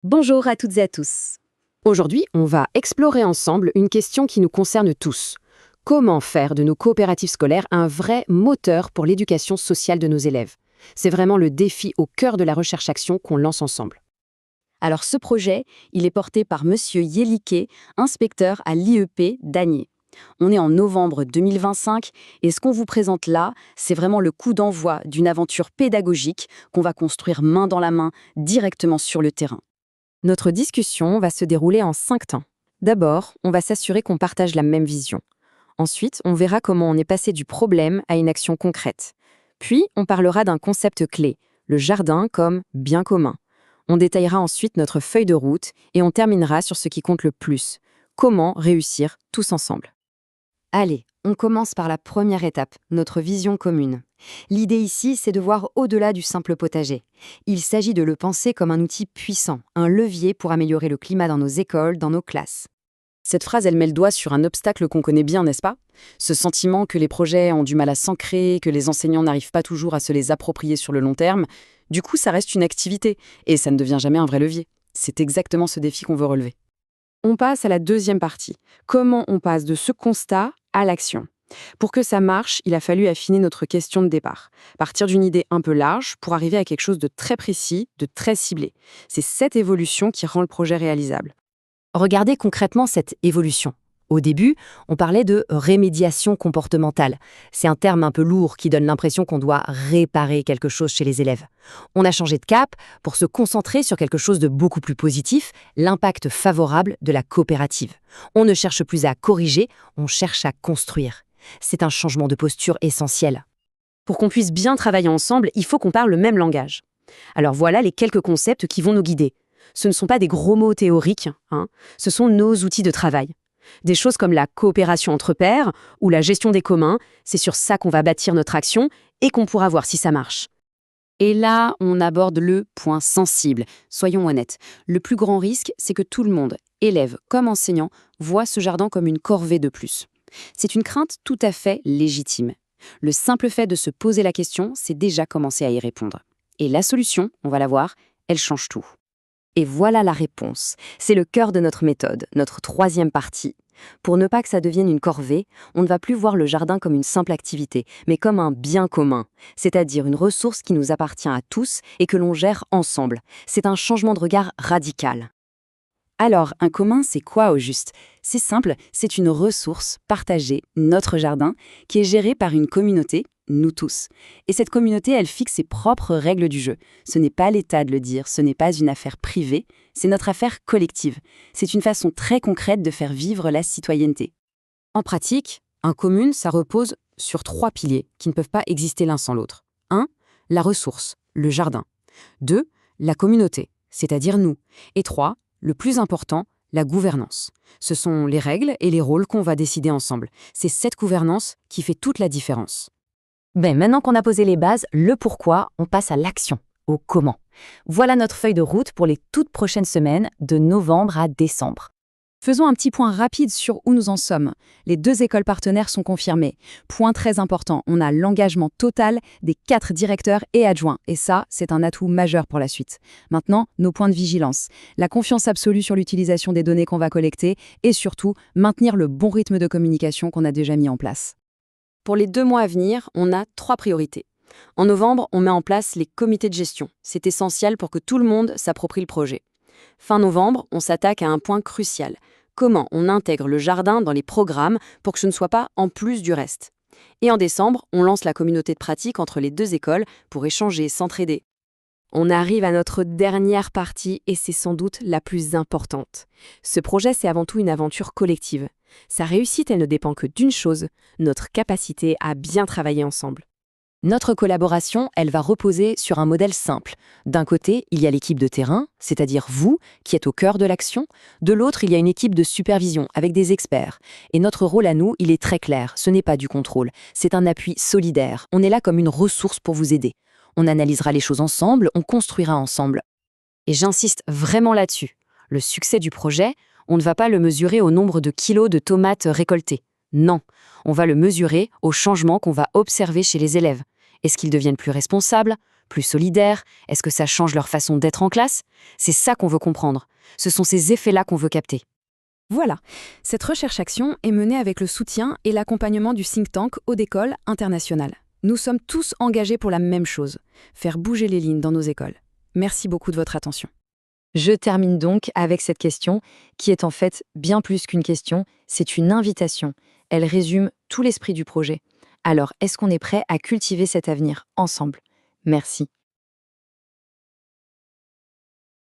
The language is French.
Bonjour à toutes et à tous. Aujourd'hui, on va explorer ensemble une question qui nous concerne tous. Comment faire de nos coopératives scolaires un vrai moteur pour l'éducation sociale de nos élèves? C'est vraiment le défi au cœur de la recherche-action qu'on lance ensemble. Alors ce projet, il est porté par Monsieur Yeliké, inspecteur à l'IEP d'Agnier. On est en novembre 2025 et ce qu'on vous présente là, c'est vraiment le coup d'envoi d'une aventure pédagogique qu'on va construire main dans la main directement sur le terrain. Notre discussion va se dérouler en 5 temps. D'abord, on va s'assurer qu'on partage la même vision. Ensuite, on verra comment on est passé du problème à une action concrète. Puis, on parlera d'un concept clé, le jardin comme bien commun. On détaillera ensuite notre feuille de route et on terminera sur ce qui compte le plus. Comment réussir tous ensemble. Allez, on commence par la première étape, notre vision commune. L'idée ici, c'est de voir au-delà du simple potager. Il s'agit de le penser comme un outil puissant, un levier pour améliorer le climat dans nos écoles, dans nos classes. Cette phrase, elle met le doigt sur un obstacle qu'on connaît bien, n'est-ce pas? Ce sentiment que les projets ont du mal à s'ancrer, que les enseignants n'arrivent pas toujours à se les approprier sur le long terme. Du coup, ça reste une activité, et ça ne devient jamais un vrai levier. C'est exactement ce défi qu'on veut relever. On passe à la deuxième partie. Comment on passe de ce constat à l'action? Pour que ça marche, il a fallu affiner notre question de départ. Partir d'une idée un peu large pour arriver à quelque chose de très précis, de très ciblé. C'est cette évolution qui rend le projet réalisable. Regardez concrètement cette évolution. Au début, on parlait de rémédiation comportementale. C'est un terme un peu lourd qui donne l'impression qu'on doit réparer quelque chose chez les élèves. On a changé de cap pour se concentrer sur quelque chose de beaucoup plus positif, l'impact favorable de la coopérative. On ne cherche plus à corriger, on cherche à construire. C'est un changement de posture essentiel. Pour qu'on puisse bien travailler ensemble, il faut qu'on parle le même langage. Alors voilà les quelques concepts qui vont nous guider. Ce ne sont pas des gros mots théoriques, ce sont nos outils de travail. Des choses comme la coopération entre pairs ou la gestion des communs, c'est sur ça qu'on va bâtir notre action et qu'on pourra voir si ça marche. Et là, on aborde le point sensible. Soyons honnêtes, le plus grand risque, c'est que tout le monde, élèves comme enseignants, voit ce jardin comme une corvée de plus. C'est une crainte tout à fait légitime. Le simple fait de se poser la question, c'est déjà commencer à y répondre. Et la solution, on va la voir, elle change tout. Et voilà la réponse. C'est le cœur de notre méthode, notre troisième partie. Pour ne pas que ça devienne une corvée, on ne va plus voir le jardin comme une simple activité, mais comme un bien commun, c'est-à-dire une ressource qui nous appartient à tous et que l'on gère ensemble. C'est un changement de regard radical. Alors, un commun, c'est quoi au juste? C'est simple, c'est une ressource partagée, notre jardin, qui est gérée par une communauté, nous tous. Et cette communauté, elle fixe ses propres règles du jeu. Ce n'est pas l'État de le dire, ce n'est pas une affaire privée, c'est notre affaire collective. C'est une façon très concrète de faire vivre la citoyenneté. En pratique, un commune, ça repose sur 3 piliers qui ne peuvent pas exister l'un sans l'autre. 1. La ressource, le jardin. 2. La communauté, c'est-à-dire nous. Et 3. Le plus important, la gouvernance. Ce sont les règles et les rôles qu'on va décider ensemble. C'est cette gouvernance qui fait toute la différence. Maintenant qu'on a posé les bases, le pourquoi, on passe à l'action, au comment. Voilà notre feuille de route pour les toutes prochaines semaines, de novembre à décembre. Faisons un petit point rapide sur où nous en sommes. Les 2 écoles partenaires sont confirmées. Point très important, on a l'engagement total des 4 directeurs et adjoints. Et ça, c'est un atout majeur pour la suite. Maintenant, nos points de vigilance. La confiance absolue sur l'utilisation des données qu'on va collecter et surtout, maintenir le bon rythme de communication qu'on a déjà mis en place. Pour les 2 mois à venir, on a 3 priorités. En novembre, on met en place les comités de gestion. C'est essentiel pour que tout le monde s'approprie le projet. Fin novembre, on s'attaque à un point crucial. Comment on intègre le jardin dans les programmes pour que ce ne soit pas en plus du reste. Et en décembre, on lance la communauté de pratique entre les 2 écoles pour échanger, s'entraider. On arrive à notre dernière partie et c'est sans doute la plus importante. Ce projet, c'est avant tout une aventure collective. Sa réussite, elle ne dépend que d'une chose, notre capacité à bien travailler ensemble. Notre collaboration, elle va reposer sur un modèle simple. D'un côté, il y a l'équipe de terrain, c'est-à-dire vous, qui êtes au cœur de l'action. De l'autre, il y a une équipe de supervision, avec des experts. Et notre rôle à nous, il est très clair. Ce n'est pas du contrôle, c'est un appui solidaire. On est là comme une ressource pour vous aider. On analysera les choses ensemble, on construira ensemble. Et j'insiste vraiment là-dessus. Le succès du projet, on ne va pas le mesurer au nombre de kilos de tomates récoltées. Non, on va le mesurer au changement qu'on va observer chez les élèves. Est-ce qu'ils deviennent plus responsables, Plus solidaires? Est-ce que ça change leur façon d'être en classe? C'est ça qu'on veut comprendre. Ce sont ces effets-là qu'on veut capter. Voilà, cette recherche-action est menée avec le soutien et l'accompagnement du think tank Haut d'École Internationale. Nous sommes tous engagés pour la même chose, faire bouger les lignes dans nos écoles. Merci beaucoup de votre attention. Je termine donc avec cette question, qui est en fait bien plus qu'une question, c'est une invitation. Elle résume tout l'esprit du projet. Alors, est-ce qu'on est prêt à cultiver cet avenir ensemble? Merci.